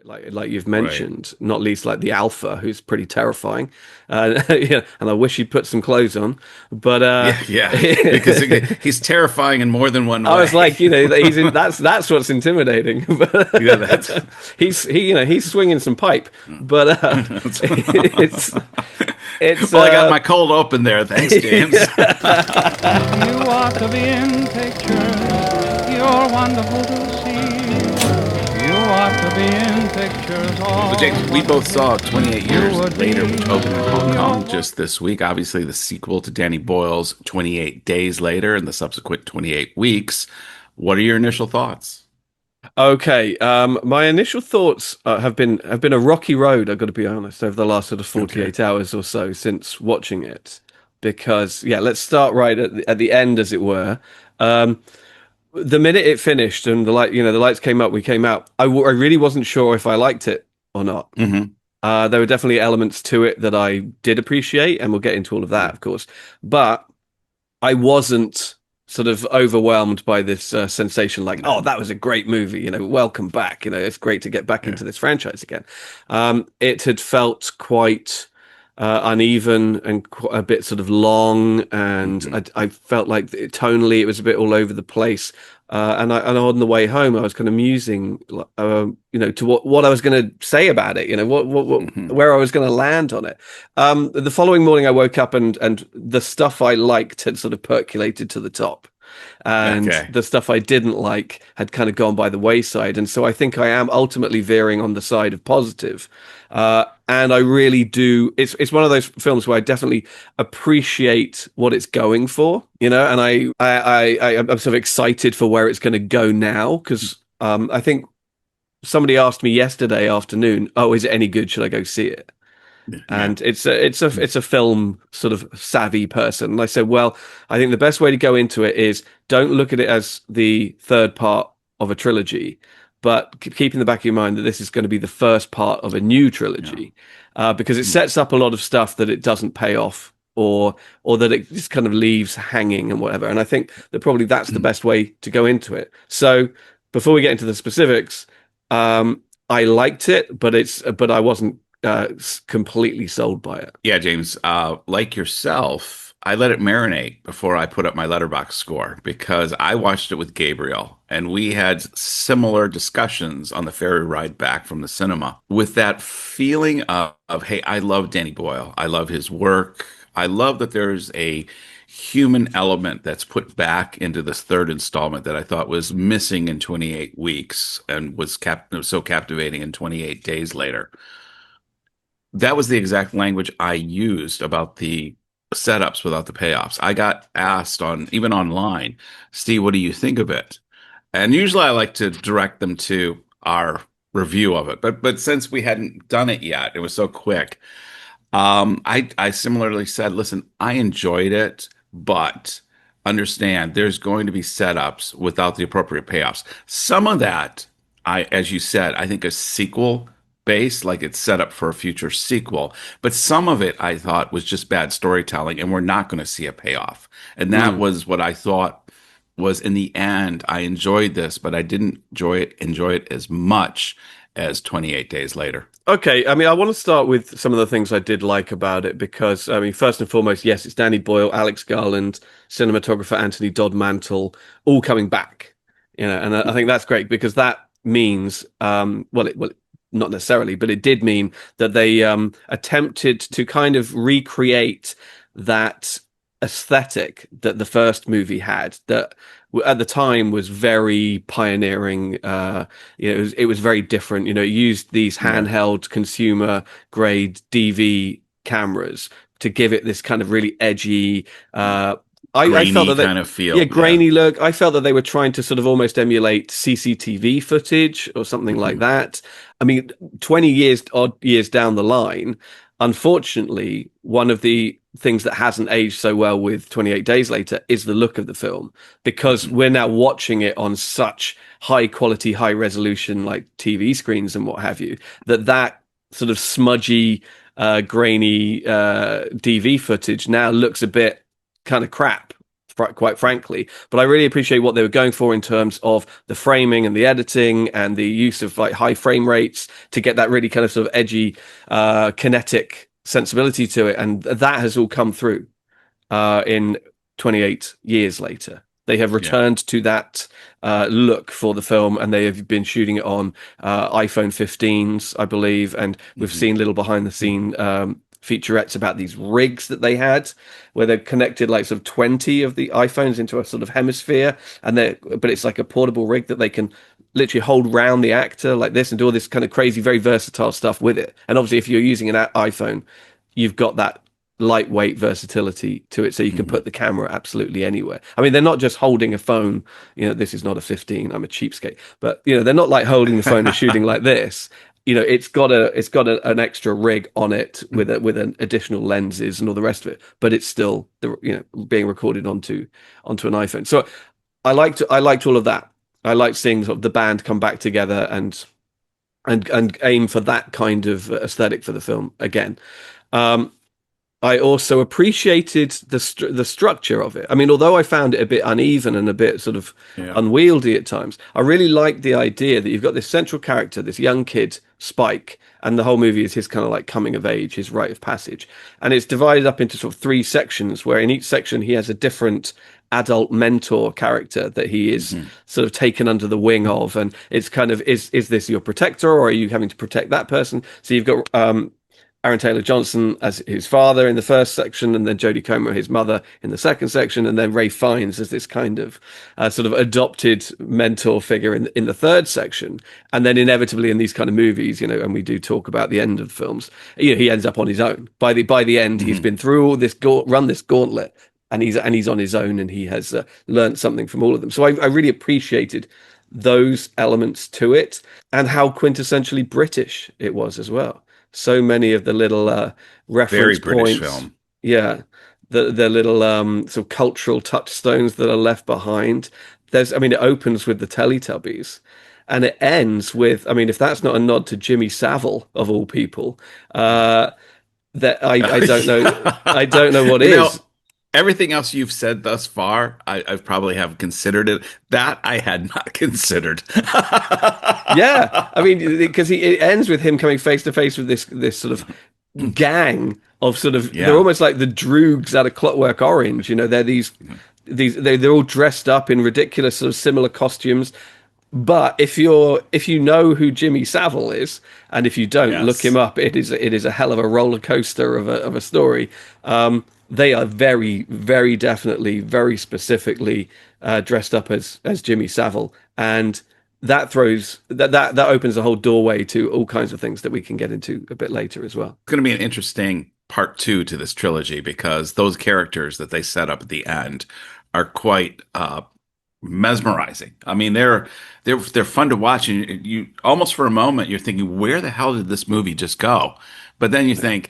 like you've Right. mentioned, not least like the alpha, who's pretty terrifying. Yeah, and I wish he'd put some clothes on. But Yeah, yeah. Because he's terrifying in more than one I was way. like, he's in, that's what's intimidating. Yeah, that's But he's swinging some pipe. But it's it's well, I got my cold open there. Thanks, James. You ought to be in pictures. You're wonderful to see. You ought to be in pictures. So, All James, we both saw 28 you Years would Later, which opened in Hong Kong be. just this week. Obviously, the sequel to Danny Boyle's 28 Days Later and the subsequent 28 Weeks. What are your initial thoughts? okay. My initial thoughts have been a rocky road. I've got to be honest, over the last sort of Okay. 48 hours or so since watching it, because yeah, let's start right at the end, as it were. Um, the minute it finished and the lights came up, we came out. I really wasn't sure if I liked it or not. Hmm. There were definitely elements to it that I did appreciate, and we'll get into all of that, of course. But I wasn't sort of overwhelmed by this sensation, like, oh, that was a great movie. Welcome back. It's great to get back Yeah. into this franchise again. It had felt quite uneven and a bit sort of long, and Hmm. I felt like tonally it was a bit all over the place. And on the way home, I was kind of musing, to what I was going to say about it. What Hmm. where I was going to land on it. The following morning, I woke up and the stuff I liked had sort of percolated to the top, and Okay. the stuff I didn't like had kind of gone by the wayside. And so I think I am ultimately veering on the side of positive. And I really do. It's one of those films where I definitely appreciate what it's going for, and I'm sort of excited for where it's going to go now, because I think somebody asked me yesterday afternoon, "Oh, is it any good? Should I go see it?" Yeah. And it's a film sort of savvy person. And I said, well, I think the best way to go into it is don't look at it as the third part of a trilogy, but keep in the back of your mind that this is going to be the first part of a new Yeah. trilogy, because it sets up a lot of stuff that it doesn't pay off, or that it just kind of leaves hanging and whatever. And I think that probably that's the best way to go into it. So before we get into the specifics, I liked it, but I wasn't completely sold by it. Yeah, James, like yourself, I let it marinate before I put up my letterbox score because I watched it with Gabriel and we had similar discussions on the ferry ride back from the cinema with that feeling of hey, I love Danny Boyle. I love his work. I love that there's a human element that's put back into this third installment that I thought was missing in 28 weeks and was so captivating in 28 days later. That was the exact language I used about the setups without the payoffs. I got asked on even online, Steve, what do you think of it? And usually I like to direct them to our review of it. But since we hadn't done it yet, it was so quick. I similarly said, listen, I enjoyed it, but understand there's going to be setups without the appropriate payoffs. Some of that, as you said, I think a sequel based, like it's set up for a future sequel. But some of it I thought was just bad storytelling, and we're not going to see a payoff. And that Mm. was what I thought was in the end, I enjoyed this, but I didn't enjoy it as much as 28 days later. Okay, I mean, I want to start with some of the things I did like about it because, I mean, first and foremost, yes, it's Danny Boyle, Alex Garland, cinematographer Anthony Dodd Mantle, all coming back. And I think that's great because that means, not necessarily, but it did mean that they attempted to kind of recreate that aesthetic that the first movie had, that at the time was very pioneering. It was very different. It used these Yeah. handheld consumer grade DV cameras to give it this kind of really edgy. I felt Grainy that kind of yeah, feel. Yeah. grainy look. I felt that they were trying to sort of almost emulate CCTV footage or something like Hmm. that. I mean, 20 odd years down the line, unfortunately, one of the things that hasn't aged so well with 28 Days Later is the look of the film, because Hmm. we're now watching it on such high quality, high resolution, like TV screens and what have you, that sort of smudgy, grainy DV footage now looks a bit kind of crap quite frankly. But I really appreciate what they were going for in terms of the framing and the editing and the use of like high frame rates to get that really kind of sort of edgy, kinetic sensibility to it. And that has all come through in 28 years later. They have Yeah. returned to that look for the film, and they have been shooting it on iPhone 15s, I believe. And we've Mhm. seen little behind the scene featurettes about these rigs that they had, where they've connected like sort of 20 of the iPhones into a sort of hemisphere, but it's like a portable rig that they can literally hold round the actor like this and do all this kind of crazy, very versatile stuff with it. And obviously, if you're using an iPhone, you've got that lightweight versatility to it, so you can Mhm. put the camera absolutely anywhere. I mean, they're not just holding a phone. This is not a 15. I'm a cheapskate, but they're not like holding the phone and shooting like this. An extra rig on it with an additional lenses and all the rest of it, but it's still being recorded onto an iPhone. So I liked all of that. I liked seeing sort of the band come back together and aim for that kind of aesthetic for the film again. Um, I also appreciated the structure of it. I mean, although I found it a bit uneven and a bit sort of Yeah. unwieldy at times, I really liked the idea that you've got this central character, this young kid, Spike, and the whole movie is his kind of like coming of age, his rite of passage. And it's divided up into sort of three sections, where in each section he has a different adult mentor character that he is Mhm. sort of taken under the wing of. And it's kind of, is this your protector, or are you having to protect that person? So you've got Aaron Taylor Johnson as his father in the first section, and then Jodie Comer, his mother, in the second section, and then Ray Fiennes as this kind of sort of adopted mentor figure in the third section. And then inevitably in these kind of movies, and we do talk about the end of films, he ends up on his own. By the end, he's Mhm. been through all this run this gauntlet, and he's on his own, and he has learned something from all of them. So I really appreciated those elements to it, and how quintessentially British it was as well. So many of the little Very reference British points, film. yeah, the little sort of cultural touchstones that are left behind. It opens with the Teletubbies, and it ends with, I mean, if that's not a nod to Jimmy Savile of all people, that I don't know, I don't know what You know, is. everything else you've said thus far, I probably have considered it. That I had not considered. Yeah, I mean, because it ends with him coming face to face with this sort of gang of sort of, they're Yeah. almost like the Droogs out of Clockwork Orange. They're they're all dressed up in ridiculous sort of similar costumes. But if you know who Jimmy Savile is, and if you don't, look him Yes. up. It is a hell of a roller coaster of a story. They are very, very definitely, very specifically dressed up as Jimmy Savile, and that opens a whole doorway to all kinds of things that we can get into a bit later as well. It's going to be an interesting part two to this trilogy because those characters that they set up at the end are quite mesmerizing. I mean, they're fun to watch, and you almost for a moment you're thinking, where the hell did this movie just go? But then you think,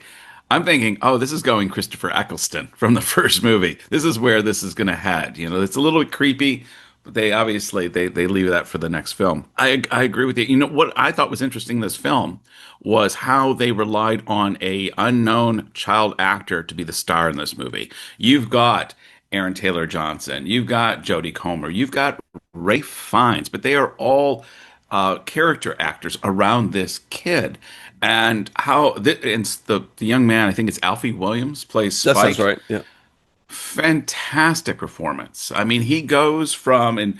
I'm thinking, oh, this is going Christopher Eccleston from the first movie. This is where this is going to head. It's a little bit creepy, but they obviously they leave that for the next film. I agree with you. You know what I thought was interesting in this film was how they relied on a unknown child actor to be the star in this movie. You've got Aaron Taylor Johnson, you've got Jodie Comer, you've got Ray Fiennes, but they are all character actors around this kid. And the young man, I think it's Alfie Williams, plays That sounds Spike. right. Yeah. Fantastic performance. I mean, he goes from, and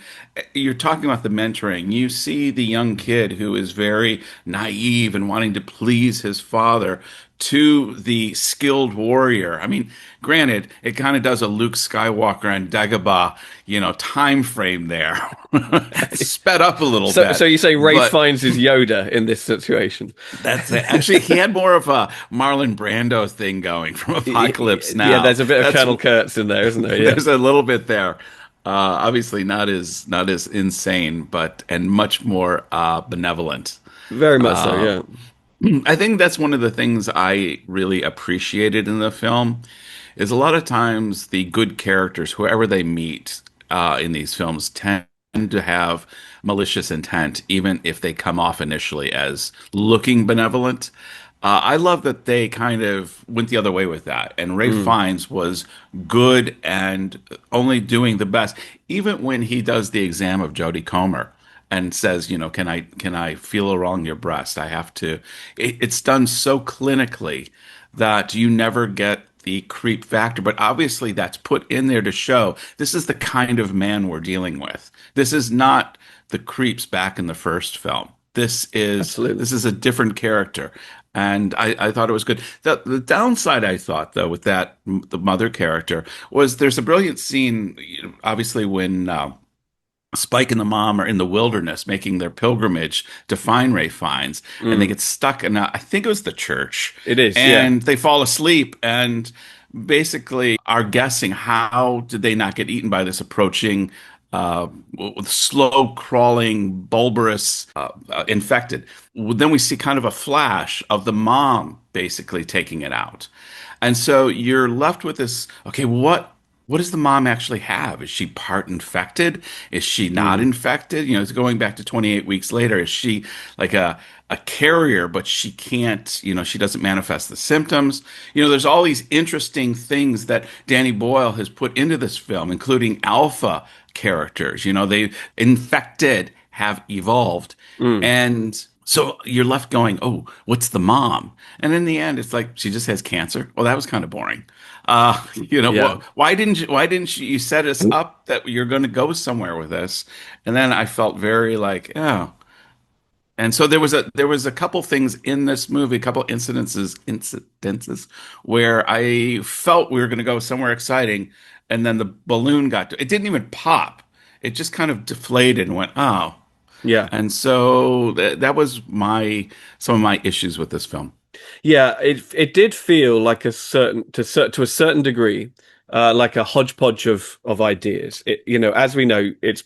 you're talking about the mentoring. You see the young kid who is very naive and wanting to please his father to the skilled warrior. I mean, granted, it kind of does a Luke Skywalker and Dagobah, time frame there. Sped up a little So bit, you say Ray but finds his Yoda in this situation? that's it. Actually, he had more of a Marlon Brando thing going from Apocalypse Yeah, Now. there's a bit of That's Colonel Kurtz in there, isn't there? Yeah, There's a little bit there. Obviously not as insane, but and much more benevolent. very much so. Yeah. I think that's one of the things I really appreciated in the film is a lot of times the good characters, whoever they meet in these films, tend to have malicious intent, even if they come off initially as looking benevolent. I love that they kind of went the other way with that. And Ray Mm, Fiennes was good and only doing the best. Even when he does the exam of Jodie Comer and says, can I feel along your breast? I have to. It's done so clinically that you never get the creep factor. But obviously, that's put in there to show this is the kind of man we're dealing with. This is not the creeps back in the first film. absolutely. This is a different character, and I thought it was good. The downside I thought though with the mother character was there's a brilliant scene, obviously when Spike and the mom are in the wilderness making their pilgrimage to find Ray Fiennes, and they Mm, get stuck in I think it was the church, it is, yeah. and they fall asleep and basically are guessing how did they not get eaten by this approaching slow crawling bulbous infected. Then we see kind of a flash of the mom basically taking it out, and so you're left with this. Okay, what does the mom actually have? Is she part infected? Is she not Mm, infected? It's going back to 28 weeks later. Is she like a carrier, but she can't, she doesn't manifest the symptoms? There's all these interesting things that Danny Boyle has put into this film, including alpha characters. They infected have evolved. mm, And so you're left going, oh, what's the mom? And in the end, it's like she just has cancer. Well, that was kind of boring. yeah. Why didn't you set us up that you're going to go somewhere with this? And then I felt very like, oh. And so there was a couple things in this movie, a couple incidences where I felt we were going to go somewhere exciting, and then the balloon it didn't even pop. It just kind of deflated and went, oh. Yeah. And so that was my some of my issues with this film. Yeah, it did feel like to a certain degree, like a hodgepodge of ideas. As we know, it's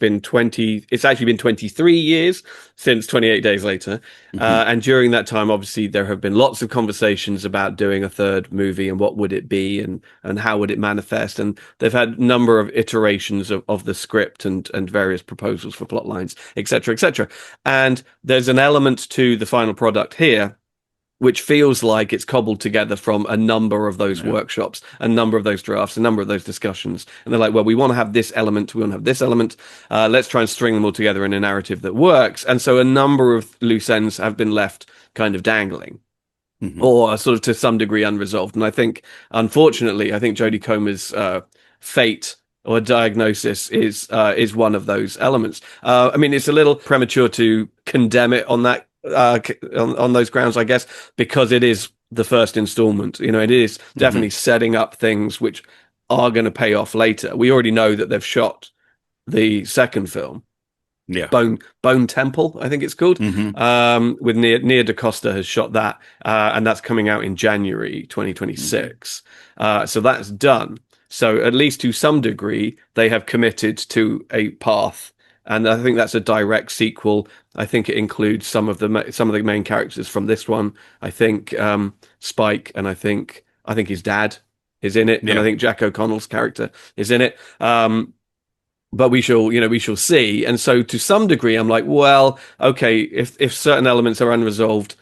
actually been 23 years since 28 Days Later, Hmm. and during that time, obviously, there have been lots of conversations about doing a third movie and what would it be and how would it manifest, and they've had a number of iterations of the script and various proposals for plot lines, etc., etc. And there's an element to the final product here which feels like it's cobbled together from a number of those Yeah. workshops, a number of those drafts, a number of those discussions. And they're like, well, we want to have this element, we want to have this element. Let's try and string them all together in a narrative that works. And so a number of loose ends have been left kind of dangling Hmm. or sort of to some degree unresolved. And I think, unfortunately, I think Jodie Comer's fate or diagnosis is one of those elements. I mean, it's a little premature to condemn it on that on those grounds, I guess, because it is the first installment. It is definitely Hmm. setting up things which are going to pay off later. We already know that they've shot the second film, Yeah. Bone Temple, I think it's called. Hmm. With Nia DaCosta has shot that, and that's coming out in January Hmm. 2026. So that's done. So at least to some degree, they have committed to a path, and I think that's a direct sequel. I think it includes some of the main characters from this one. I think Spike, and I think his dad is in it, and I Yeah. think Jack O'Connell's character is in it. But we shall see. And so to some degree, I'm like, well, okay, if certain elements are unresolved,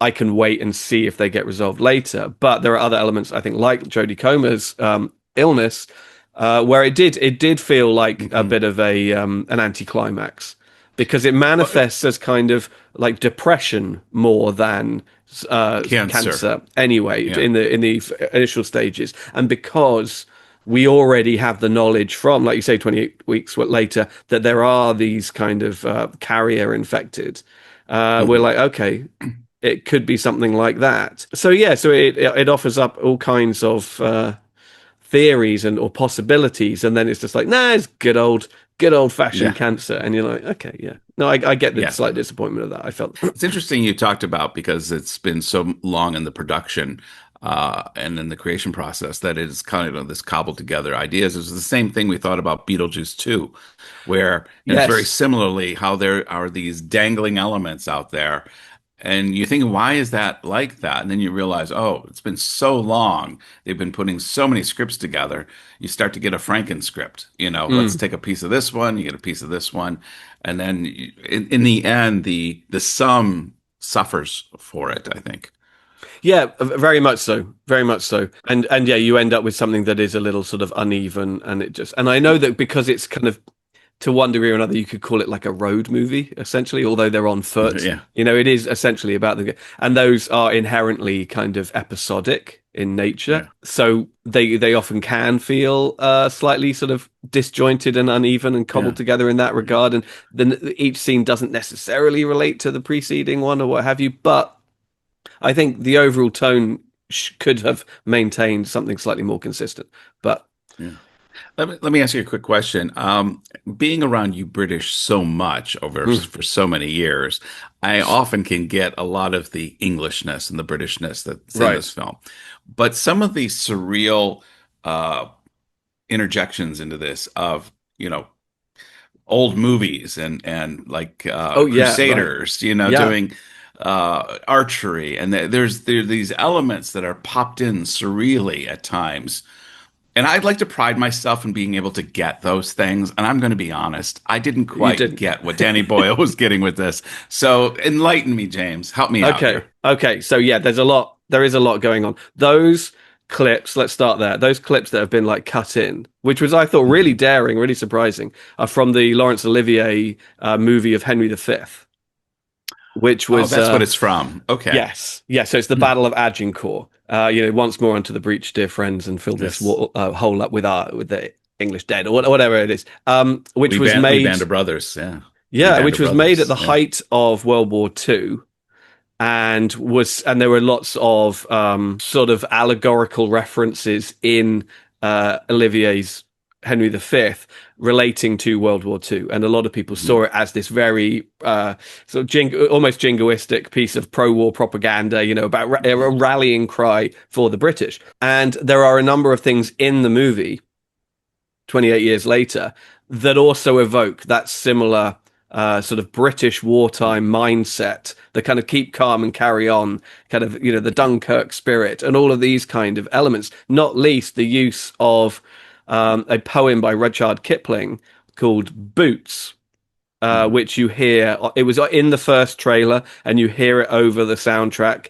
I can wait and see if they get resolved later. But there are other elements, I think, like Jodie Comer's illness, where it did feel like a Hmm. bit of a an anticlimax because it Well, manifests as kind of like depression more than cancer. cancer anyway Yeah. in the initial stages, and because we already have the knowledge from, like you say, 28 weeks later, that there are these kind of carrier infected. We're Hmm. like, okay, it could be something like that. So yeah, so it offers up all kinds of theories and or possibilities, and then it's just like, nah, it's good old fashioned Yeah. cancer, and you're like, okay, yeah, no, I get the Yeah. slight disappointment of that. I felt, It's interesting you talked about because it's been so long in the production and in the creation process that it is kind of this cobbled together ideas. It was the same thing we thought about Beetlejuice 2, where, and it's very yes, similarly how there are these dangling elements out there. And you think, why is that like that? And then you realize, oh, it's been so long. They've been putting so many scripts together. You start to get a Franken script. Let's mm, take a piece of this one, you get a piece of this one. And then in the end, the sum suffers for it, I think. Yeah, very much so. Very much so. And yeah, you end up with something that is a little sort of uneven and it just and I know that because it's kind of to one degree or another you could call it like a road movie essentially, although they're on foot. Yeah, You know, it is essentially about the and those are inherently kind of episodic in nature. yeah, So they often can feel slightly sort of disjointed and uneven and cobbled yeah. together in that regard and then each scene doesn't necessarily relate to the preceding one or what have you, but I think the overall tone could have maintained something slightly more consistent. But Yeah. Let me ask you a quick question. Being around you British so much over mm, for so many years, I often can get a lot of the Englishness and the Britishness that's in this right, film. But some of the surreal uh, interjections into this of, old movies and like oh yeah, right, Crusaders, yeah, doing archery, and there's these elements that are popped in surreally at times. And I'd like to pride myself in being able to get those things. And I'm going to be honest, I didn't you quite didn't. get what Danny Boyle was getting with this. So enlighten me, James. Help me out Okay, here. okay. So yeah, there is a lot going on. Those clips, let's start there. Those clips that have been like cut in, which was I thought really Mhm. daring, really surprising, are from the Laurence Olivier movie of Henry V, which Oh, was that's what it's from. Okay. yes, yes. So it's the Hmm. Battle of Agincourt. Once more onto the breach, dear friends, and fill this Yes. hole up with the English dead or whatever it is. Which was We made, band of brothers. Yeah. We yeah, band which of was made at brothers. the Yeah. height of World War Two, and there were lots of sort of allegorical references in Olivier's Henry V relating to World War Two, and a lot of people Mhm. saw it as this very sort of almost jingoistic piece of pro-war propaganda, about a rallying cry for the British. And there are a number of things in the movie 28 years later that also evoke that similar sort of British wartime mindset, the kind of keep calm and carry on, kind of, the Dunkirk spirit, and all of these kind of elements, not least the use of a poem by Rudyard Kipling called Boots, Mhm. which you hear. It was in the first trailer, and you hear it over the soundtrack.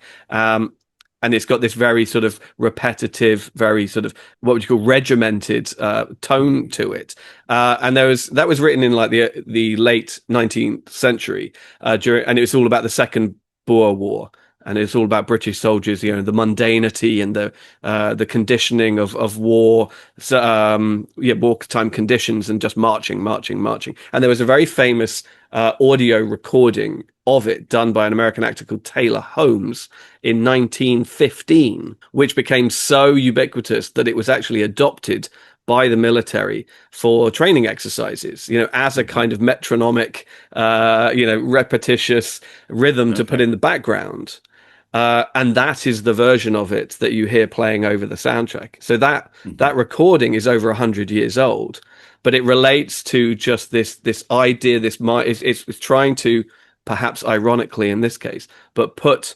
And it's got this very sort of repetitive, very sort of what would you call regimented tone to it. And that was written in like the late 19th century and it was all about the Second Boer War. And it's all about British soldiers, the mundanity and the conditioning of war, so, wartime conditions, and just marching, marching, marching. And there was a very famous audio recording of it done by an American actor called Taylor Holmes in 1915, which became so ubiquitous that it was actually adopted by the military for training exercises, as a kind of metronomic, repetitious rhythm to put Okay. in the background. And that is the version of it that you hear playing over the soundtrack. So that Mhm. recording is over 100 years old, but it relates to just this idea. It's trying to, perhaps ironically in this case, but put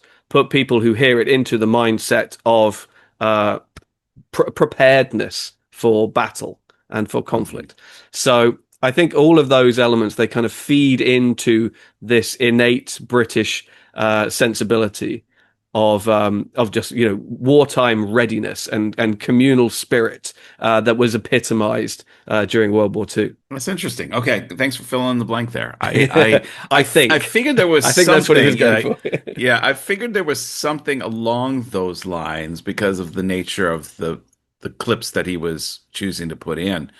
people who hear it into the mindset of uh, preparedness for battle and for Mhm. conflict. So I think all of those elements, they kind of feed into this innate British sensibility of just wartime readiness and communal spirit that was epitomized during World War Two. That's interesting. Okay, thanks for filling in the blank there. I I figured there was think that's what he was something. going for. Yeah, I figured there was something along those lines because of the nature of the clips that he was choosing to put in.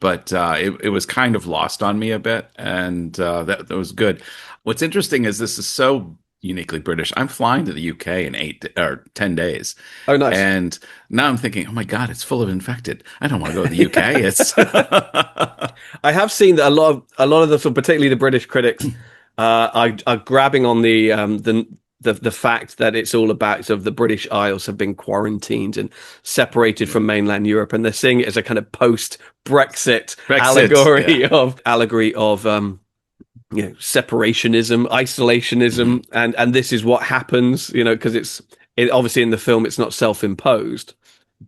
But it was kind of lost on me a bit, and that was good. What's interesting is this is so uniquely British. I'm flying to the UK in 8 or 10 days, Oh, nice. and now I'm thinking, oh my God, it's full of infected. I don't want to go to the UK. It's I have seen that a lot of the sort of, particularly the British critics, are grabbing on the fact that it's all about sort of the British Isles have been quarantined and separated yeah. from mainland Europe, and they're seeing it as a kind of post-Brexit Brexit. Yeah. allegory of separationism, Mhm. isolationism, and this is what happens, because it obviously in the film it's not self-imposed,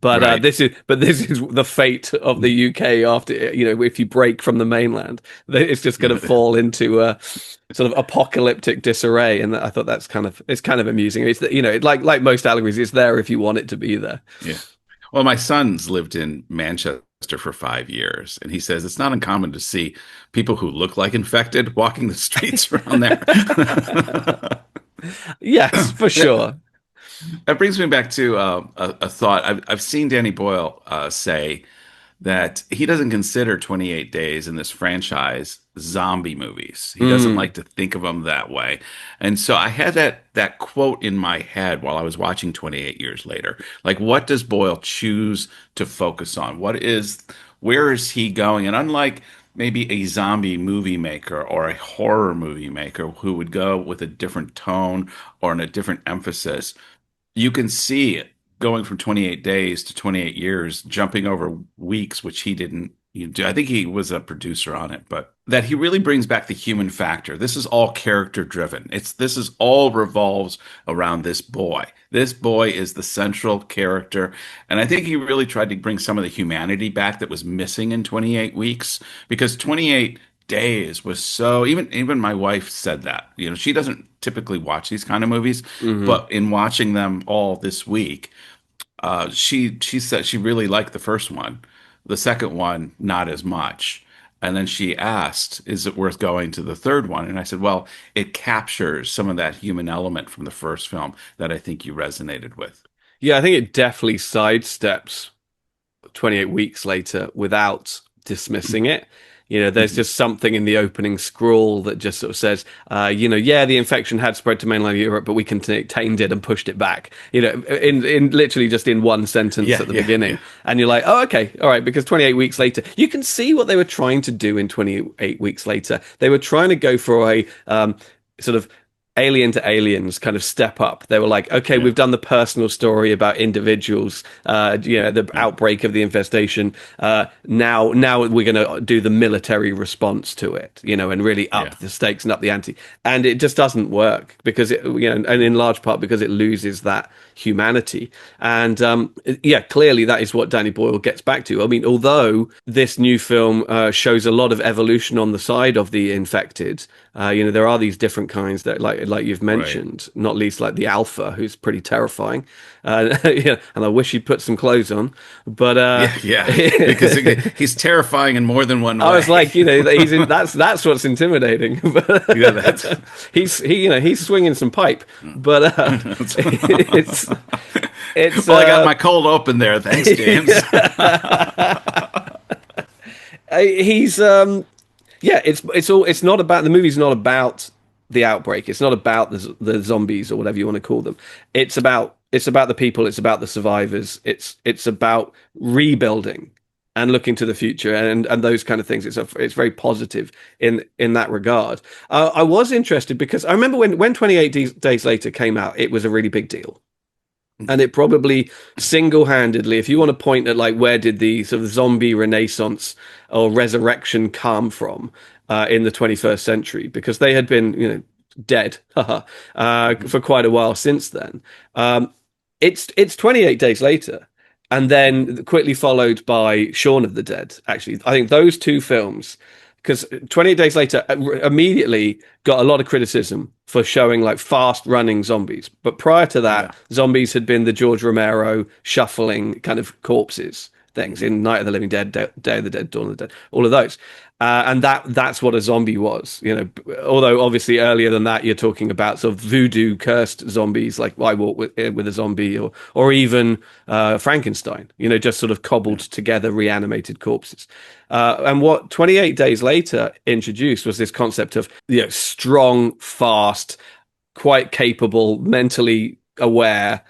But Right. this is the fate of the UK after, if you break from the mainland, it's just going to fall into a sort of apocalyptic disarray. And I thought it's kind of amusing. It's like most allegories, it's there if you want it to be there. Yeah. Well, my son's lived in Manchester for 5 years, and he says it's not uncommon to see people who look like infected walking the streets around there. Yes, for sure. That brings me back to a thought. I've seen Danny Boyle say that he doesn't consider 28 Days in this franchise zombie movies. He doesn't like to think of them that way. And so I had that quote in my head while I was watching 28 Years Later. Like, what does Boyle choose to focus on? Where is he going? And unlike maybe a zombie movie maker or a horror movie maker who would go with a different tone or in a different emphasis, you can see it going from 28 days to 28 years, jumping over weeks, which he didn't do. I think he was a producer on it, but that he really brings back the human factor. This is all character driven. This is all revolves around this boy. This boy is the central character. And I think he really tried to bring some of the humanity back that was missing in 28 weeks, because 28 days was so, even my wife said that, she doesn't typically watch these kind of movies, but in watching them all this week, she said she really liked the first one, the second one not as much, and then she asked, is it worth going to the third one? And I said, well, it captures some of that human element from the first film that I think you resonated with. Yeah, I think it definitely sidesteps 28 weeks later without dismissing it. There's just something in the opening scroll that just sort of says, the infection had spread to mainland Europe, but we contained it and pushed it back. In literally just in one sentence at the beginning, and you're like, oh, okay, all right, because 28 weeks later, you can see what they were trying to do in 28 weeks later. They were trying to go for a sort of Alien to Aliens kind of step up. They were like, okay, we've done the personal story about individuals, the outbreak of the infestation. Now we're going to do the military response to it, and really up the stakes and up the ante. And it just doesn't work because and in large part because it loses that humanity. And clearly that is what Danny Boyle gets back to. I mean, although this new film shows a lot of evolution on the side of the infected, there are these different kinds that like you've mentioned, not least like the alpha, who's pretty terrifying. And I wish he'd put some clothes on, but because he's terrifying in more than one way. I was like, that's what's intimidating. But he's swinging some pipe, but it's well, I got my cold open there. Thanks, James. He's it's not about, the movie's not about the outbreak. It's not about the zombies or whatever you want to call them. It's about the people. It's about the survivors. It's about rebuilding and looking to the future and those kind of things. It's very positive in that regard. I was interested because I remember when 28 Days Later came out, it was a really big deal. And it probably single-handedly, if you want to point at like where did the sort of zombie renaissance or resurrection come from in the 21st century, because they had been dead for quite a while since then. It's 28 Days Later, and then quickly followed by Shaun of the Dead. Actually, I think those two films, because 28 Days Later immediately got a lot of criticism for showing like fast running zombies. But prior to that, zombies had been the George Romero shuffling kind of corpses things in Night of the Living Dead, Day of the Dead, Dawn of the Dead, all of those. And that's what a zombie was, although obviously earlier than that, you're talking about sort of voodoo cursed zombies, like I Walk with a Zombie, or even Frankenstein, just sort of cobbled together reanimated corpses. And what 28 Days Later introduced was this concept of, strong, fast, quite capable, mentally aware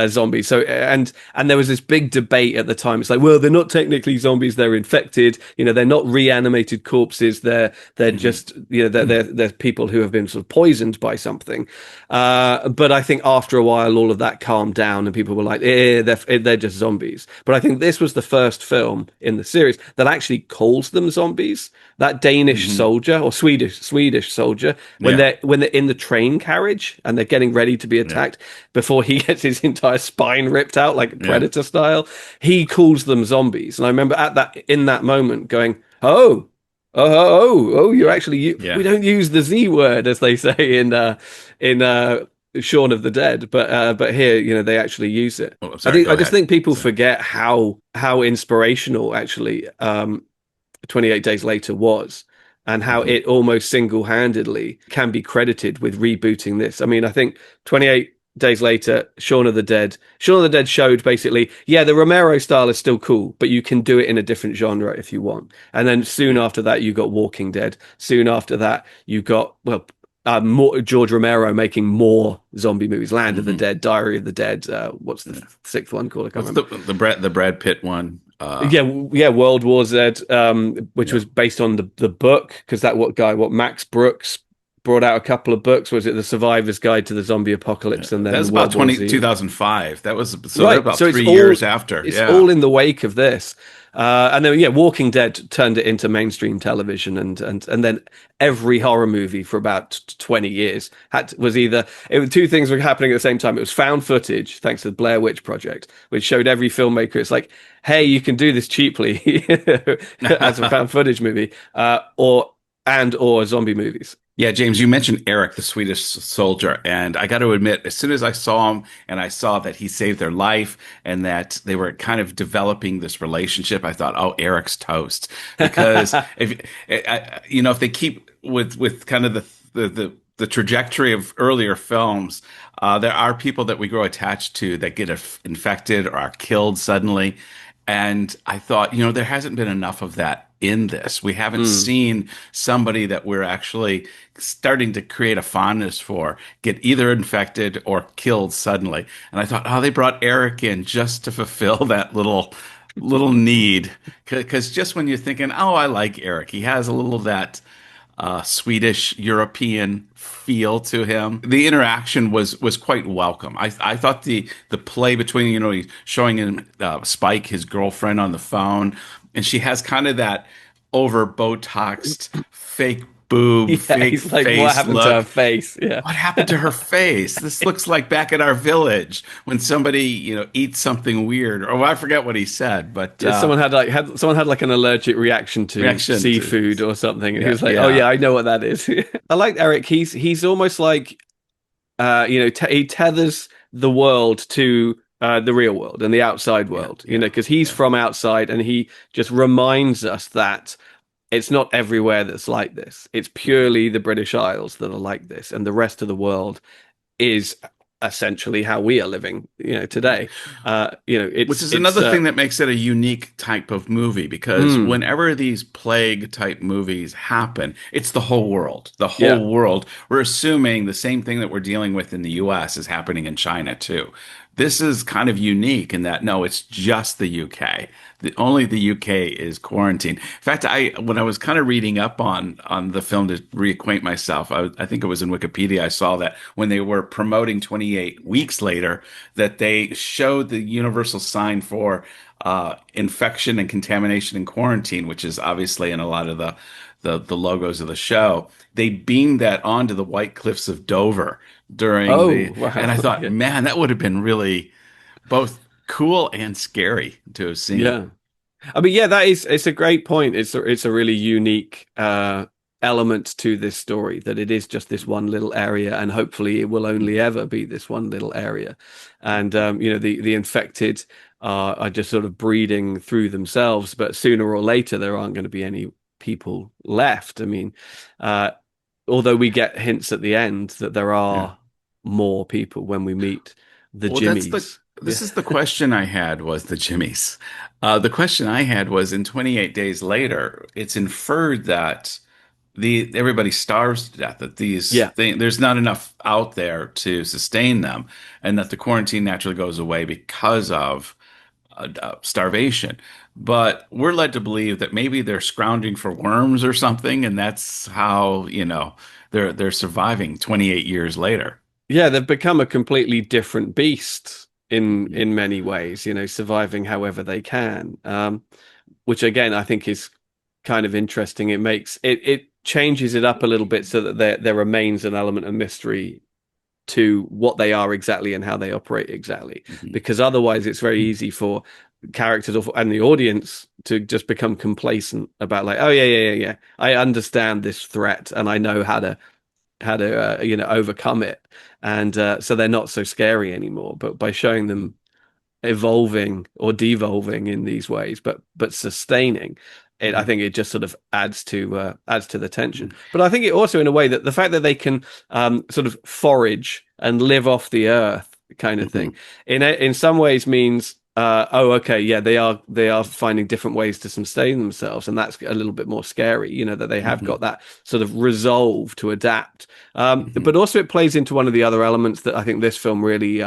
zombies. So and there was this big debate at the time. It's like, well, they're not technically zombies, they're infected, they're not reanimated corpses, they're just they're people who have been sort of poisoned by something. But I think after a while all of that calmed down and people were like, they're just zombies. But I think this was the first film in the series that actually calls them zombies. That Danish soldier or Swedish soldier, when they're in the train carriage and they're getting ready to be attacked, before he gets his entire spine ripped out like Yeah. Predator style. He calls them zombies, and I remember in that moment going, "Oh, you're actually we Yeah. don't use the Z word as they say in Shaun of the Dead, but here, they actually use it. Oh, I'm I sorry. think Go I just ahead. think people Sorry. forget how inspirational actually 28 Days Later was, and how Mhm. it almost single-handedly can be credited with rebooting this. I mean, I think 28 Days Later, Shaun of the Dead showed basically, yeah, the Romero style is still cool, but you can do it in a different genre if you want. And then soon Yeah. after that, you got Walking Dead. Soon after that, you got, well, more George Romero making more zombie movies, Land of the Hmm. Dead, Diary of the Dead. What's the Yeah. sixth one called? I can't What's remember. the Brad Pitt one? Yeah, World War Z, which Yeah. was based on the book, because what Max Brooks brought out a couple of books. Was it The Survivor's Guide to the Zombie Yeah. Apocalypse and That was then about World War 20 Z? 2005. That was so they're Right. about So 3 years after. it's Yeah. all in the wake of this. And then, yeah, Walking Dead turned it into mainstream television, and then every horror movie for about 20 years was either, it was two things were happening at the same time. It was found footage, thanks to the Blair Witch Project, which showed every filmmaker it's like, hey, you can do this cheaply as a found footage movie, or zombie movies. Yeah, James, you mentioned Erik, the Swedish soldier, and I got to admit, as soon as I saw him and I saw that he saved their life and that they were kind of developing this relationship, I thought, oh, Eric's toast. Because if they keep with kind of the trajectory of earlier films, there are people that we grow attached to that get infected or are killed suddenly. And I thought, there hasn't been enough of that in this. We haven't Mm. seen somebody that we're actually starting to create a fondness for get either infected or killed suddenly. And I thought, oh, they brought Erik in just to fulfill that little need. Because just when you're thinking, oh, I like Erik, he has a little of that Swedish European feel to him. The interaction was quite welcome. I thought the play between he's showing him Spike, his girlfriend, on the phone, and she has kind of that over Botoxed fake boob, Yeah, fake he's like, what face happened to her look. face? Yeah. What happened to her face? This looks like back at our village when somebody, eats something weird. Or I forget what he said, but Yeah, someone had like an allergic reaction to reaction to seafood or something, and he yeah, was like, "Oh yeah, yeah, I know what that is." I like Erik. He's almost like he tethers the world to the real world and the outside yeah, world, yeah, because he's yeah. from outside, and he just reminds us that it's not everywhere that's like this. It's purely the British Isles that are like this, and the rest of the world is essentially how we are living, Yeah. today. Which is It's another thing that makes it a unique type of movie because mm, whenever these plague type movies happen, it's the whole world. The yeah. whole world. We're assuming the same thing that we're dealing with in the US is happening in China too. This is kind of unique in that no, it's just the UK. Only the UK is quarantined. In fact, when I was kind of reading up on the film to reacquaint myself, I think it was in Wikipedia. I saw that when they were promoting 28 weeks later, that they showed the universal sign for infection and contamination and quarantine, which is obviously in a lot of the logos of the show. They beamed that onto the White Cliffs of Dover during Oh, and wow. I thought, Yeah. man, that would have been really both cool and scary to have seen. Yeah. I mean, yeah, it's a great point. It's a really unique element to this story, that it is just this one little area, and hopefully it will only ever be this one little area. And the infected are just sort of breeding through themselves, but sooner or later there aren't going to be any people left. I mean, uh, although we get hints at the end that there Yeah. are more people when we meet the Well, Jimmies. this is the question I had was the Jimmies. The question I had was in 28 days later, it's inferred that everybody starves to death, that these Yeah. things, there's not enough out there to sustain them, and that the quarantine naturally goes away because of starvation. But we're led to believe that maybe they're scrounging for worms or something, and that's how, they're surviving 28 years later. Yeah, they've become a completely different beast in Yeah. in many ways, surviving however they can. Which again I think is kind of interesting. It changes it up a little bit so that there remains an element of mystery to what they are exactly and how they operate exactly, because otherwise it's very easy for characters and the audience to just become complacent about like, oh yeah, I understand this threat and I know how to overcome it, and so they're not so scary anymore. But by showing them evolving or devolving in these ways, but sustaining it, I think it just sort of adds to the tension. But I think it also, in a way, that the fact that they can sort of forage and live off the earth kind of thing, in some ways means okay, yeah, they are finding different ways to sustain themselves, and that's a little bit more scary, that they have got that sort of resolve to adapt. But also it plays into one of the other elements that I think this film really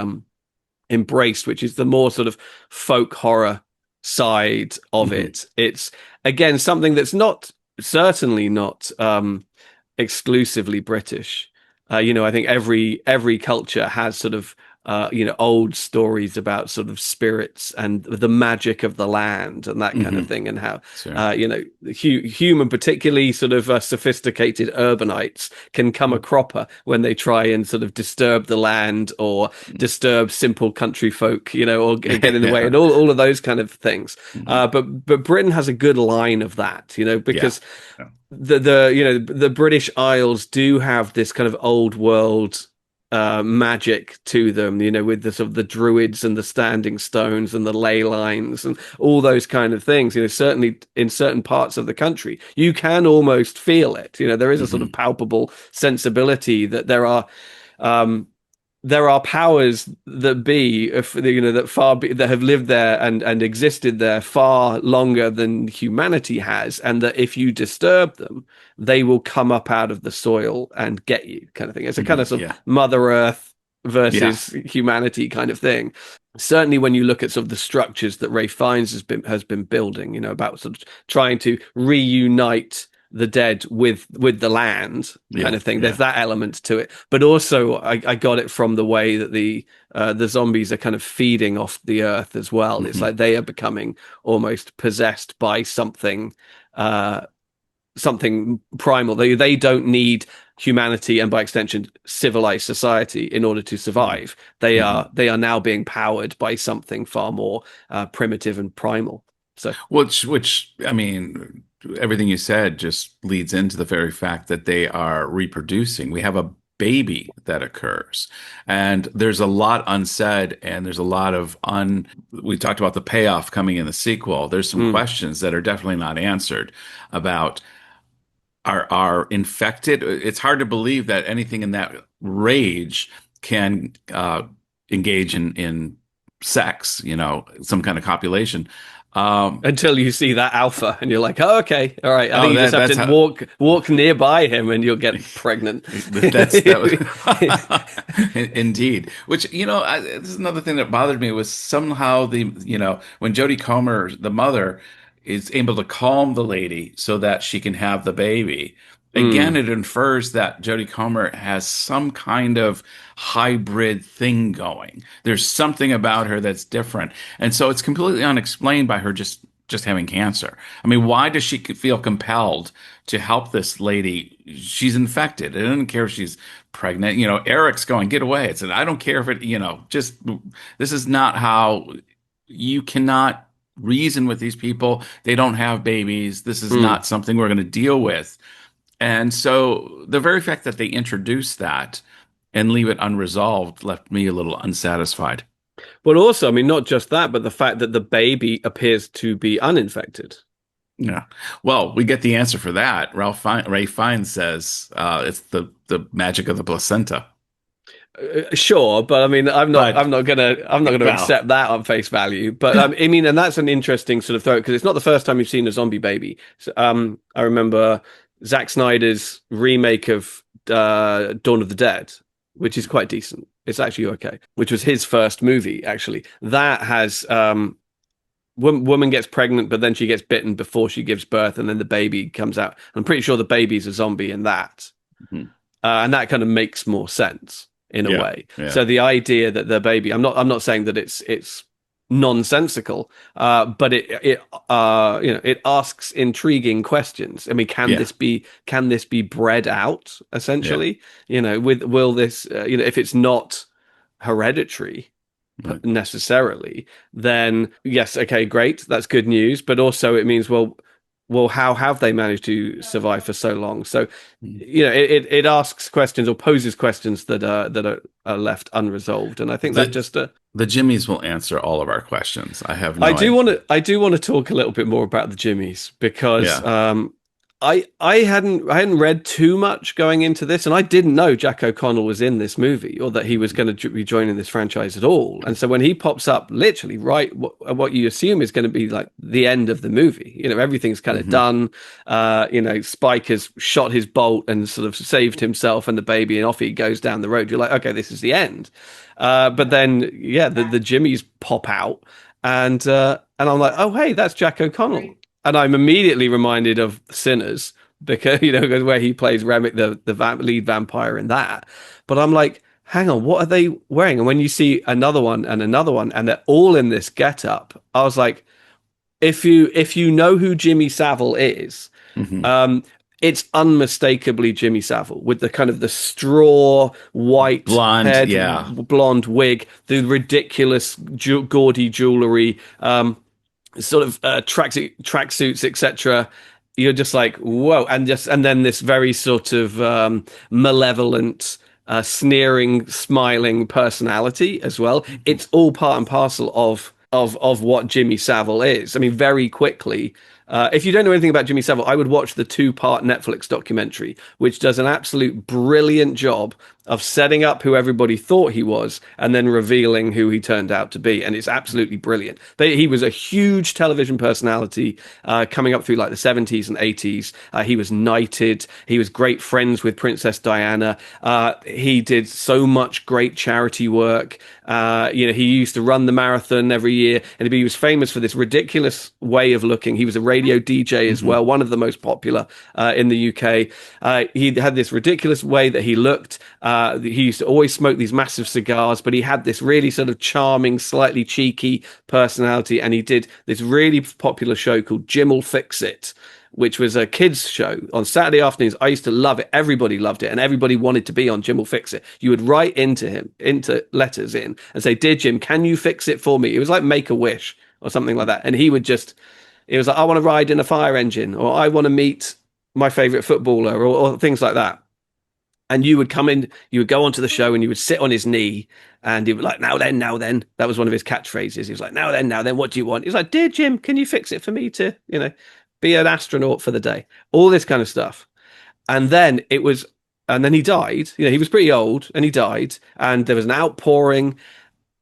embraced, which is the more sort of folk horror side of it. It's again something that's certainly not exclusively British. I think every culture has sort of old stories about sort of spirits and the magic of the land and that kind of thing, and how human, particularly sort of sophisticated urbanites, can come a cropper when they try and sort of disturb the land or disturb simple country folk, or get in the way, and all of those kind of things. But Britain has a good line of that, because the British Isles do have this kind of old world magic to them, with the sort of the druids and the standing stones and the ley lines and all those kind of things. Certainly in certain parts of the country, you can almost feel it. There is a sort of palpable sensibility that there are powers that be, that have lived there and existed there far longer than humanity has, and that if you disturb them, they will come up out of the soil and get you, kind of thing. It's a kind of sort of Mother Earth versus humanity kind of thing. Certainly, when you look at sort of the structures that Ralph Fiennes has been building, about sort of trying to reunite the dead with the land kind of thing. There's that element to it, but also I got it from the way that the zombies are kind of feeding off the earth as well. It's like they are becoming almost possessed by something primal. They don't need humanity and by extension civilized society in order to survive. They are now being powered by something far more primitive and primal. So which I mean, everything you said just leads into the very fact that they are reproducing. We have a baby that occurs, and there's a lot unsaid, and there's a lot of we talked about the payoff coming in the sequel. There's some questions that are definitely not answered about are infected. It's hard to believe that anything in that rage can engage in sex, some kind of copulation. Until you see that alpha and you're like, oh, okay, all right. I think you just have to walk nearby him and you'll get pregnant. Indeed. Which, this is another thing that bothered me was somehow when Jodie Comer, the mother, is able to calm the lady so that she can have the baby. Again, it infers that Jodie Comer has some kind of hybrid thing going. There's something about her that's different. And so it's completely unexplained by her just having cancer. I mean, why does she feel compelled to help this lady? She's infected. I don't care if she's pregnant. Eric's going, get away. It's I don't care if it, this is not how you cannot reason with these people. They don't have babies. This is not something we're going to deal with. And so the very fact that they introduced that and leave it unresolved left me a little unsatisfied. But also, I mean, not just that, but the fact that the baby appears to be uninfected. Yeah. Well, we get the answer for that. Ralph Fiennes says it's the magic of the placenta. Sure, but I mean, I'm not gonna accept that on face value. But I mean, and that's an interesting sort of throw, because it's not the first time you've seen a zombie baby. So, I remember Zack Snyder's remake of Dawn of the Dead, which is quite decent. It's actually okay, which was his first movie, actually. That has woman gets pregnant, but then she gets bitten before she gives birth, and then the baby comes out. I'm pretty sure the baby's a zombie in that. And that kind of makes more sense in a way. Yeah. So the idea that the baby, I'm not saying that it's nonsensical, but it asks intriguing questions. I mean, Yeah. can this be bred out Yeah. essentially? Will this if it's not hereditary Right. necessarily, then yes, okay, great, that's good news. But also it means, well, how have they managed to survive for so long? So, Mm. it asks questions or poses questions that are left unresolved, and I think that The just the Jimmies will answer all of our questions. I have I no do idea. want to I do want to talk a little bit more about the Jimmies because Yeah. I hadn't read too much going into this, and I didn't know Jack O'Connell was in this movie or that he was going to be joining this franchise at all. And so when he pops up, literally right what you assume is going to be like the end of the movie, everything's kind of Hmm. done. Spike has shot his bolt and sort of saved himself and the baby, and off he goes down the road. You're like, okay, this is the end. But then, yeah, the Jimmies pop out, and I'm like, oh, hey, that's Jack O'Connell. And I'm immediately reminded of Sinners because where he plays Remick, the lead vampire in that. But I'm like, hang on, what are they wearing? And when you see another one, and they're all in this getup, I was like, if you know who Jimmy Savile is, Hmm. um, it's unmistakably Jimmy Savile with the kind of the straw white Blonde. haired Yeah. blonde wig, the ridiculous gaudy jewelry. Sort of tracksuits, etc. You're just like, whoa, and then this very sort of malevolent, sneering, smiling personality as well. It's all part and parcel of what Jimmy Savile is. I mean, very quickly. If you don't know anything about Jimmy Savile, I would watch the two-part Netflix documentary, which does an absolute brilliant job of setting up who everybody thought he was and then revealing who he turned out to be. And it's absolutely brilliant. He was a huge television personality coming up through like the 70s and 80s. He was knighted. He was great friends with Princess Diana. He did so much great charity work. He used to run the marathon every year, and he was famous for this ridiculous way of looking. He was a radio DJ as Hmm. well, one of the most popular in the UK. He had this ridiculous way that he looked. He used to always smoke these massive cigars, but he had this really sort of charming, slightly cheeky personality. And he did this really popular show called Jim'll Fix It, which was a kids show on Saturday afternoons. I used to love it. Everybody loved it, and everybody wanted to be on Jim'll Fix It. You would write into letters in, and say, "Dear Jim, can you fix it for me?" It was like Make a Wish or something like that, and he would just. It was like, "I want to ride in a fire engine," or "I want to meet my favorite footballer," or things like that. And you would come in, you would go onto the show, and you would sit on his knee, and he would like, "Now then, now then." That was one of his catchphrases. He was like, now then, what do you want?" He was like, "Dear Jim, can you fix it for me to, be an astronaut for the day?" All this kind of stuff. And then and then he died. He was pretty old, and he died, and there was an outpouring.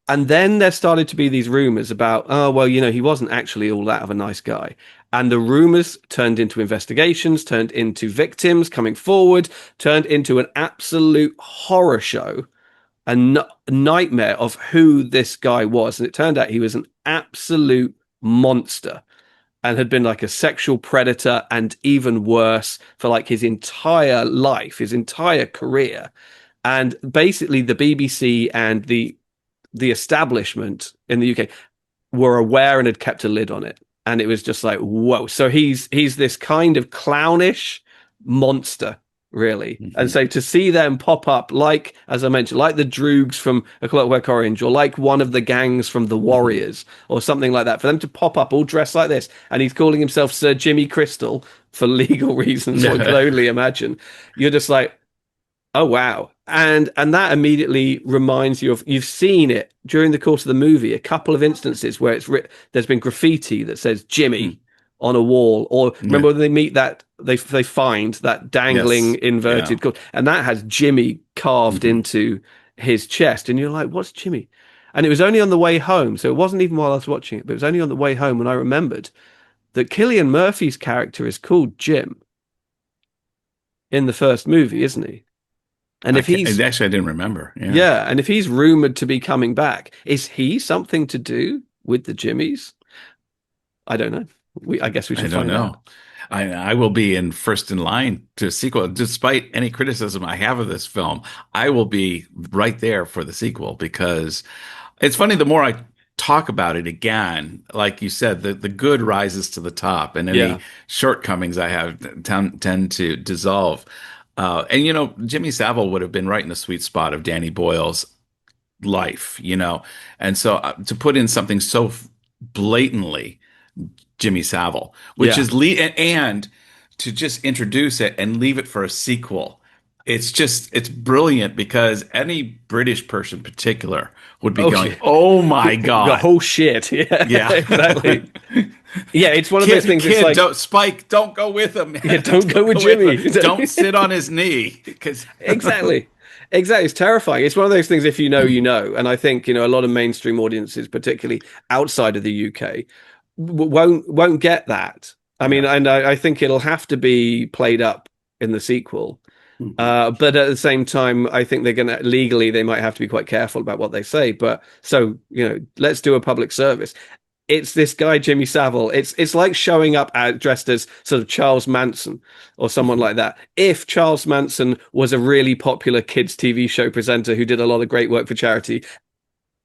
And then there started to be these rumors about, oh, well, he wasn't actually all that of a nice guy. And the rumors turned into investigations, turned into victims coming forward, turned into an absolute horror show, a nightmare of who this guy was. And it turned out he was an absolute monster and had been like a sexual predator, and even worse, for like his entire life, his entire career. And basically the BBC and the establishment in the UK were aware and had kept a lid on it. And it was just like, whoa. So he's this kind of clownish monster, really. And Hmm. so to see them pop up, like, as I mentioned, like the Droogs from A Clockwork Orange, or like one of the gangs from the Hmm. Warriors, or something like that, for them to pop up all dressed like this, and he's calling himself Sir Jimmy Crystal for legal reasons one could only imagine. You're just like, oh wow. And that immediately reminds you of, you've seen it during the course of the movie, a couple of instances where there's been graffiti that says Jimmy on a wall, or Yeah. remember when they meet that they find that dangling Yes. Yeah. inverted cord, and that has Jimmy carved Hmm. into his chest, and you're like, what's Jimmy? And it was only on the way home, so it wasn't even while I was watching it, but it was only on the way home when I remembered that Cillian Murphy's character is called Jim in the first movie, isn't he? And I if can't, he's actually, I didn't remember. Yeah. Yeah, and if he's rumored to be coming back, is he something to do with the Jimmies? I don't know. I guess we I should don't find out. know. I will be in first in line to a sequel. Despite any criticism I have of this film, I will be right there for the sequel because it's funny. The more I talk about it again, like you said, the good rises to the top, and any Yeah. shortcomings I have tend to dissolve. And Jimmy Savile would have been right in the sweet spot of Danny Boyle's life. And so to put in something so blatantly Jimmy Savile, which Yeah. is and to just introduce it and leave it for a sequel. It's brilliant because any British person in particular would be Oh going, yeah. "Oh my The God." whole shit. Yeah, Yeah. exactly. Yeah, it's one of those things. It's Kid, like, don't Spike, don't go with him, yeah, man. don't go Don't with go with Jimmy. him. Don't sit on his knee because Exactly. Exactly. It's terrifying. It's one of those things, if you know, you know. And I think, a lot of mainstream audiences, particularly outside of the UK, won't get that. I mean, yeah. and I think it'll have to be played up in the sequel. Mhm. But at the same time, I think they're going to legally, they might have to be quite careful about what they say. But so, let's do a public service. It's this guy Jimmy Savile. It's like showing up dressed as sort of Charles Manson or someone Mhm. like that. If Charles Manson was a really popular kids TV show presenter who did a lot of great work for charity,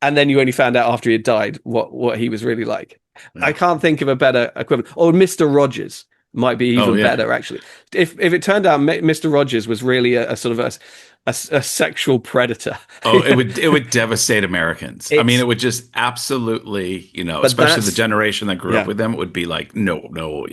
and then you only found out after he had died what he was really like. I Yeah. can't think of a better equivalent. Or Mr. Rogers might be Oh even yeah. better actually. If it turned out Mr. Rogers was really a sort of a sexual predator. Oh, it would devastate Americans. I mean, it's it would just absolutely, but especially the that's generation that grew up yeah. with them, it would be like, no, no.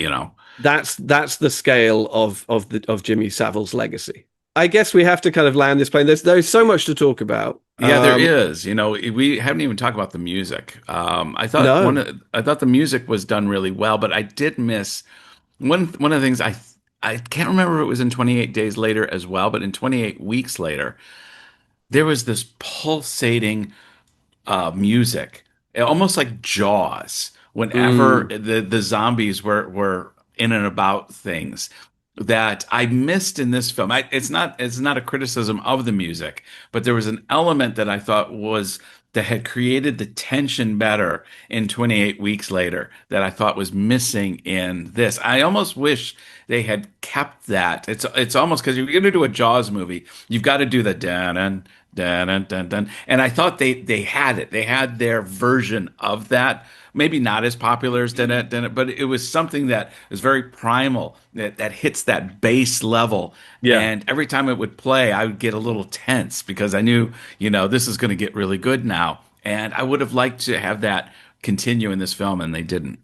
That's the scale of Jimmy Savile's legacy. I guess we have to kind of land this plane. There's so much to talk about. Yeah, there is. We haven't even talked about the music. No. I thought the music was done really well, but I did miss one of the things I can't remember if it was in 28 Days Later as well, but in 28 Weeks Later, there was this pulsating music, almost like Jaws. Whenever Mm, the zombies were in and about things that I missed in this film. It's not a criticism of the music, but there was an element that I thought was that had created the tension better in 28 Weeks Later that I thought was missing in this. I almost wish they had kept that. It's almost because you're going to do a Jaws movie, you've got to do the dun dun dun dun dun. And I thought they had it. They had their version of that. Maybe not as popular as dun it, but it was something that was very primal that hits that base level. yeah. And every time it would play, I would get a little tense because I knew, this is going to get really good now. And I would have liked to have that continue in this film, and they didn't.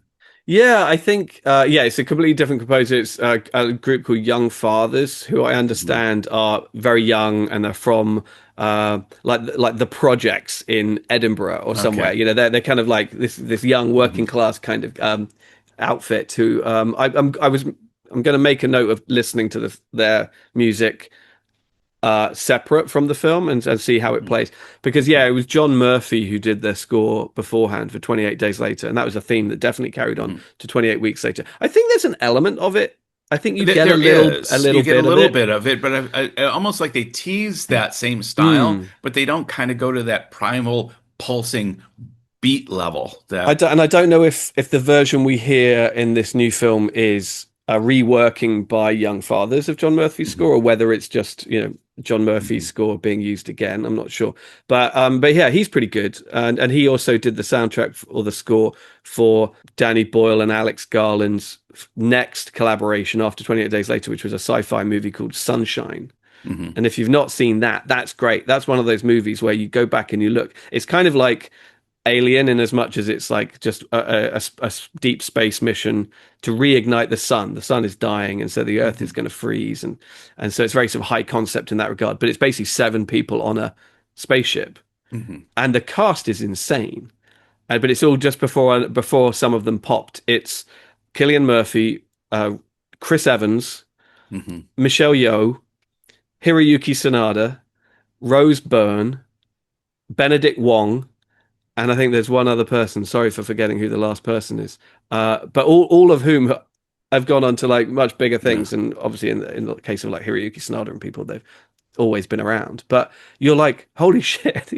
Yeah, I think yeah, it's a completely different composer. It's a group called Young Fathers, who I Mhm. understand are very young and they're from like the projects in Edinburgh or somewhere. Okay. They're kind of like this young working Mhm. class kind of outfit who I'm going to make a note of listening to their music separate from the film and see how it Mhm. plays. Because yeah, it was John Murphy who did their score beforehand for 28 Days Later, and that was a theme that definitely carried on Mhm. to 28 Weeks Later. I think there's an element of it. I think you get a There a is. You little get a bit of little it. bit of it, but almost like they tease that same style, Mm. but they don't kind of go to that primal pulsing beat level that. And I don't know if the version we hear in this new film is a reworking by Young Fathers of John Murphy's Mhm. score, or whether it's just John Murphy's Mhm. score being used again. I'm not sure, but yeah, he's pretty good, and he also did the soundtrack or the score for Danny Boyle and Alex Garland's next collaboration after 28 Days Later, which was a sci-fi movie called Sunshine. Mhm. And if you've not seen that, that's great. That's one of those movies where you go back and you look. It's kind of like Alien in as much as it's like just a deep space mission to reignite the sun. The sun is dying, and so the Earth is Mhm. going to freeze, and so it's very sort of high concept in that regard. But it's basically seven people on a spaceship, Mhm. and the cast is insane. But it's all just before some of them popped. It's Cillian Murphy, Chris Evans, Mhm. Michelle Yeoh, Hiroyuki Sanada, Rose Byrne, Benedict Wong, and I think there's one other person. Sorry for forgetting who the last person is. But all of whom have gone on to like much bigger Yeah. things, and obviously in the case of like Hiroyuki Sanada and people, they've always been around. But you're like, holy shit!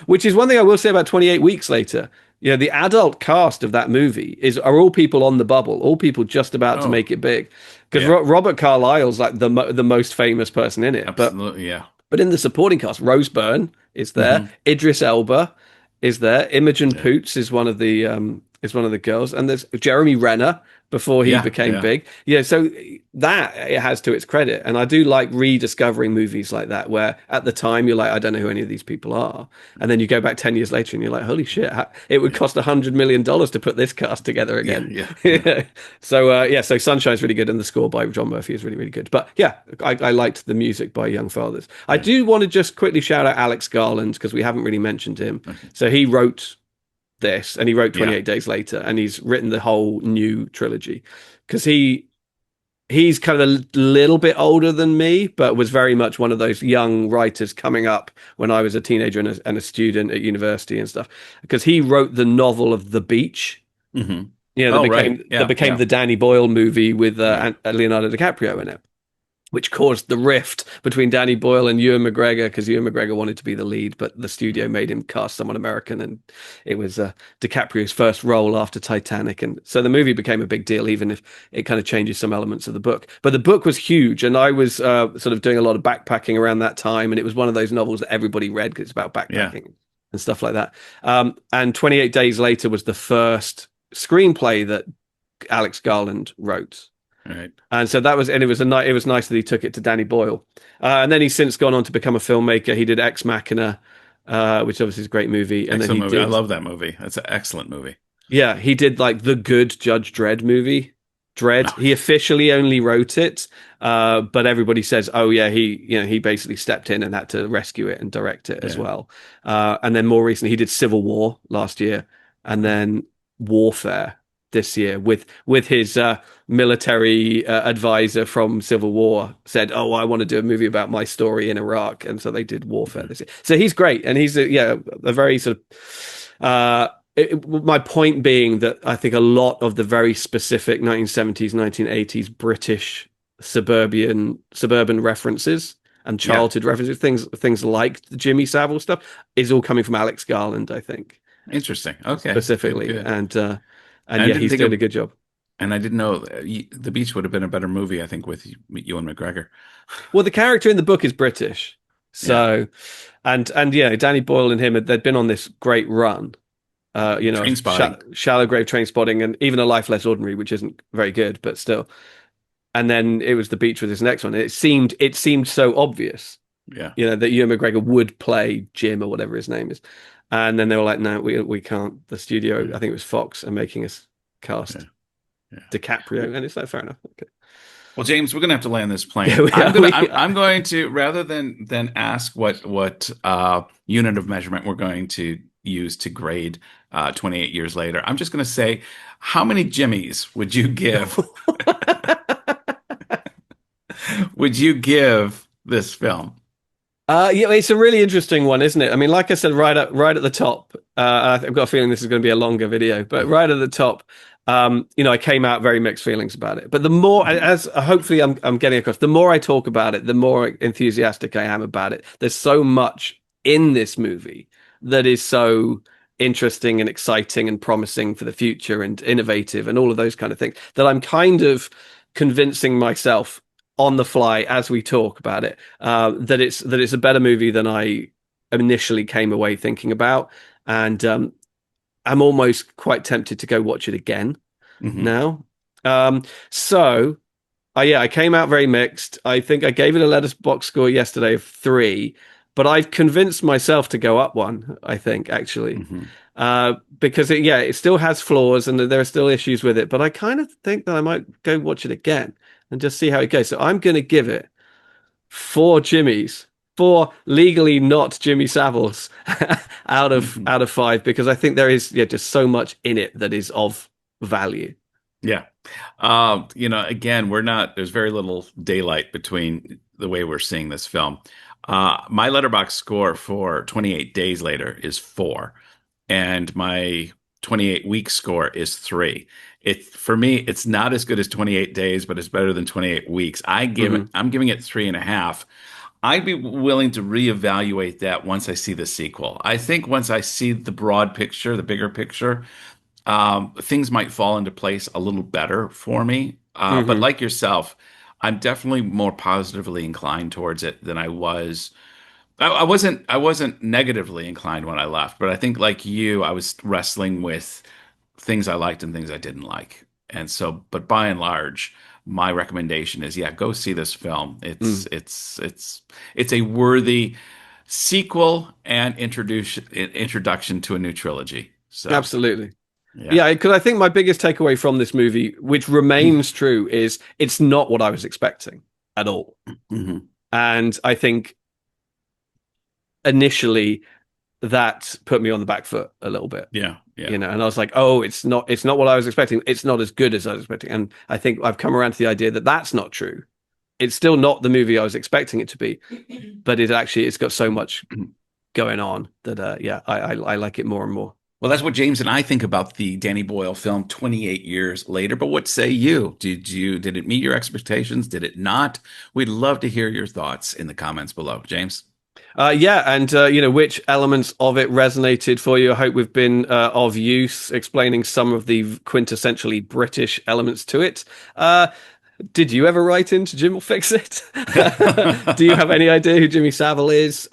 Which is one thing I will say about 28 Weeks Later. The adult cast of that movie are all people on the bubble, all people just about to Oh, make it big. Because yeah. Robert Carlyle's like the most famous person in it, but Absolutely. Yeah. in the supporting cast, Rose Byrne is there, Mhm. Idris Elba, is there. Imogen Yeah. Poots is one of the girls, and there's Jeremy Renner before he Yeah. became Yeah. big. Yeah, so that it has to its credit, and I do like rediscovering movies like that, where at the time you're like, I don't know who any of these people are, and then you go back 10 years later and you're like, holy shit, it would Yeah. cost $100 million to put this cast together Yeah. again. Yeah. Yeah. So so Sunshine's really good, and the score by John Murphy is really really good. But yeah, I liked the music by Young Fathers. I Yeah. do want to just quickly shout out Alex Garland because we haven't really mentioned him. Okay. So he wrote this, and he wrote Yeah. 28 Days Later, and he's written the whole new trilogy because he's kind of a little bit older than me, but was very much one of those young writers coming up when I was a teenager and a student at university and stuff. Because he wrote the novel of The Beach, Hmm. you know, Oh, right. that Yeah. became Yeah. the Danny Boyle movie with Right. Leonardo DiCaprio in it, which caused the rift between Danny Boyle and Ewan McGregor because Ewan McGregor wanted to be the lead, but the studio made him cast someone American, and it was DiCaprio's first role after Titanic, and so the movie became a big deal, even if it kind of changes some elements of the book. But the book was huge, and I was sort of doing a lot of backpacking around that time, and it was one of those novels that everybody read because it's about Yeah. backpacking and stuff like that. And 28 Days Later was the first screenplay that Alex Garland wrote. Right. And so that was, and it was nice that he took it to Danny Boyle, and then he's since gone on to become a filmmaker. He did Ex Machina, which obviously is a great movie, and then Excellent he movie. I did, love that movie. That's an excellent movie. yeah, he did like the good Judge Dredd movie, Dredd. He officially only wrote it, but everybody says, oh yeah, he basically stepped in and had to rescue it and direct it as Yeah. well. And then more recently, he did Civil War last year, and then Warfare this year with his military advisor from Civil War said, "Oh, I want to do a movie about my story in Iraq," and so they did Warfare this year. So he's great, and he's a very sort of. My point being that I think a lot of the very specific 1970s, 1980s British suburban references and Yeah. childhood references, things like the Jimmy Savile stuff, is all coming from Alex Garland, I think, Interesting. Okay. Good. specifically, Good. and I yeah, didn't he's think doing of, a good job. and I didn't know The Beach would have been a better movie, I think, with Ewan McGregor. Well, the character in the book is British, Yeah. so and yeah, Danny Boyle and him, they'd been on this great run. Train spotting. Shallow Grave, Train Spotting, and even A Life Less Ordinary, which isn't very good, but still. And then it was The Beach with his next one. It seemed so obvious, Yeah. that Ewan McGregor would play Jim or whatever his name is. And then they were like, no, we can't. The studio, I think it was Fox, are making us Yeah. cast Yeah. DiCaprio, and it's like fair enough. Okay. Well, James, we're gonna have to land this plane. Yeah, we I'm are, gonna we I'm, are. I'm going to rather than ask what unit of measurement we're going to use to grade 28 years later. I'm just gonna say, how many Jimmies would you give this film? Yeah, it's a really interesting one, isn't it? I mean, like I said, right at the top, I've got a feeling this is going to be a longer video, but right at the top, I came out very mixed feelings about it. But the more, as hopefully I'm getting across, the more I talk about it, the more enthusiastic I am about it. There's so much in this movie that is so interesting and exciting and promising for the future and innovative and all of those kind of things that I'm kind of convincing myself on the fly as we talk about it, that it's a better movie than I initially came away thinking about, and I'm almost quite tempted to go watch it again Hmm. now. So yeah, I came out very mixed. I think I gave it a letterbox score yesterday of 3, but I've convinced myself to go up one. I think actually, Hmm. because it still has flaws and there are still issues with it, but I kind of think that I might go watch it again and just see how it goes. So I'm going to give it 4 Jimmys, 4 legally not Jimmy Saviles out of Hmm. 5, because I think there is just so much in it that is of value. Yeah. Again, there's very little daylight between the way we're seeing this film. My letterbox score for 28 Days Later is 4, and my 28-week score is 3. For me, it's not as good as 28 days, but it's better than 28 weeks. I'm giving it 3.5. I'd be willing to reevaluate that once I see the sequel. I think once I see the broad picture, the bigger picture, things might fall into place a little better for me. But Hmm. like yourself, I'm definitely more positively inclined towards it than I was I wasn't negatively inclined when I left, but I think like you, I was wrestling with things I liked and things I didn't like. And so, but by and large, my recommendation is, yeah, go see this film. Mm, It's a worthy sequel and introduction to a new trilogy. So, absolutely. yeah. Yeah, because I think my biggest takeaway from this movie, which remains true, is it's not what I was expecting at all. Mhm. And I think initially that put me on the back foot a little bit, Yeah, yeah. and I was like, oh, it's not what I was expecting. It's not as good as I was expecting. And I think I've come around to the idea that that's not true. It's still not the movie I was expecting it to be, but it's got so much going on that, yeah, I like it more and more. Well, that's what James and I think about the Danny Boyle film 28 years later. But what say you? Did it meet your expectations? Did it not? We'd love to hear your thoughts in the comments below. James? Yeah, and which elements of it resonated for you? I hope we've been of use explaining some of the quintessentially British elements to it. Did you ever write into Jim will fix it? Do you have any idea who Jimmy Savile is?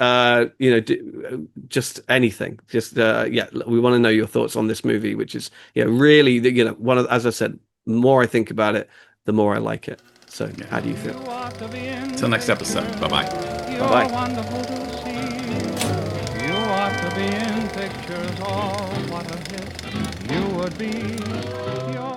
Just anything. Just yeah, we want to know your thoughts on this movie, which is really one of, as I said, the more I think about it, the more I like it. So, how do you feel? Till next episode. Bye bye. You're Bye-bye. wonderful to see. You ought to be in pictures. Oh, what a hit you would be. You're